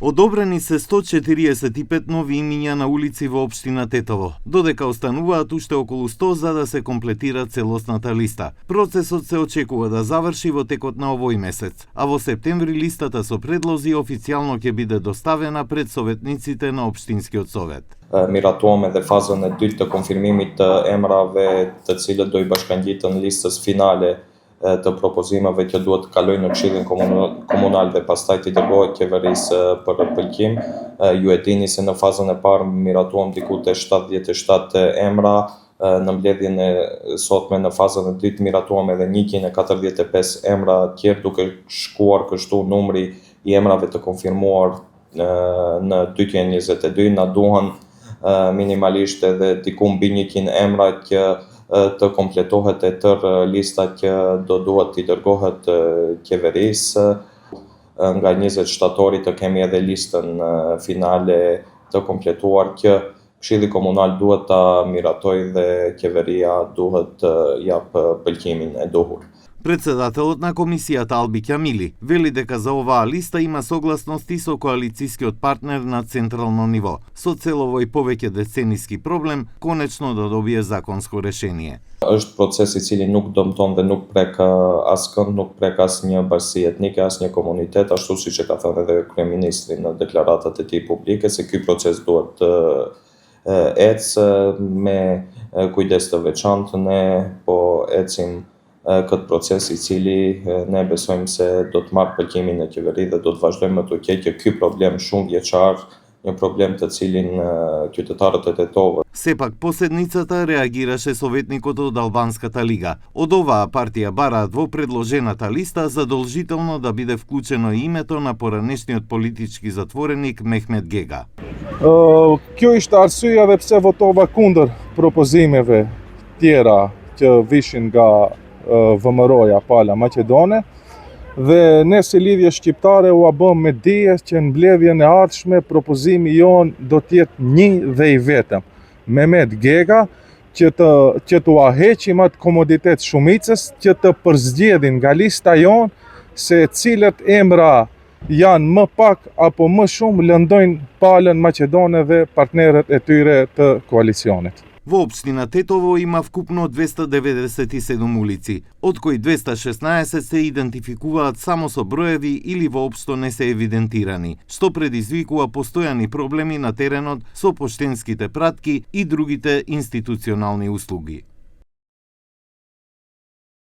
Одобрени се 145 нови имиња на улици во општина Тетово, додека остануваат уште околу 100 за да се комплетира целосната листа. Процесот се очекува да заврши во текот на овој месец, а во септември листата со предлози официјално ќе биде доставена пред советниците на Општинскиот совет. Miratuam edhe fazën e dytë të konfirmimit të emrave të cilët do I bashkangjiten listës finale të propozimeve që duhet të kalojnë në Këshillin Komunal dhe pastaj të dërgohet qeverisë për pëlqim. Ju e dini se në fazën e parë miratuam diku te 77 emra, në mbledhjen e sotme në fazën e dytë miratuam edhe 145 emra tjerë, duke shkuar kështu numri I emrave të konfirmuar në 2022. Na duhen minimalisht edhe diku mbi 100 emra që të kompletohet e tërë lista që do duhet t'i dërgohet qeverisë. Nga 20 shtatori të kemi edhe listën finale të kompletuar që Këshilli Komunal duhet ta miratoj dhe qeveria duhet jap pëlqimin e duhur. Председателот на комисијата Алби Ќамили вели дека за оваа листа има согласности со коалицискиот партнер на централно ниво, со цел овој повеќе децениски проблем конечно да добие законско решение. Është proces I cili nuk dëmton dhe nuk prek askënd, nuk prek asnjë bashkësi etnike, asnjë komunitet, ashtu siç e ka thënë edhe kryeministri në deklaratat e tij publike se ky proces duhet ecë me kujdes të veçantë. Ne po ecim këtë proces I cili ne besojmë se do të marrë pëlqimin e qeverisë dhe do të vazhdojmë të keqë ky problem shumë vjeçar, një problem të cilin qytetarët e Tetovës. Сепак поседницата реагираше советникот од Албанската лига. Од оваа партија бараат во предложената листа задолжително да биде вклучено името на поранешниот политички затвореник Мехмет Гега. Kjo ishte arsyeja dhe pse votova kundër propozimeve tjera që vishin nga VMRO-ja Pala Maqedone dhe ne si lidhje shqiptare u bëm me dije që në mbledhjen e ardhshme propozimi jon do të jetë një dhe I vetëm, Mehmet Gega, që t'u heqim atë komoditet shumicës, që të përzgjedhin nga lista jon se cilët emra janë më pak apo më shumë lëndojnë Palën Maqedone dhe partnerët e tyre të koalicionit. Во општина Тетово има вкупно 297 улици, од кои 216 се идентификуваат само со броеви или воопшто не се евидентирани, што предизвикува постојани проблеми на теренот со поштенските пратки и другите институционални услуги.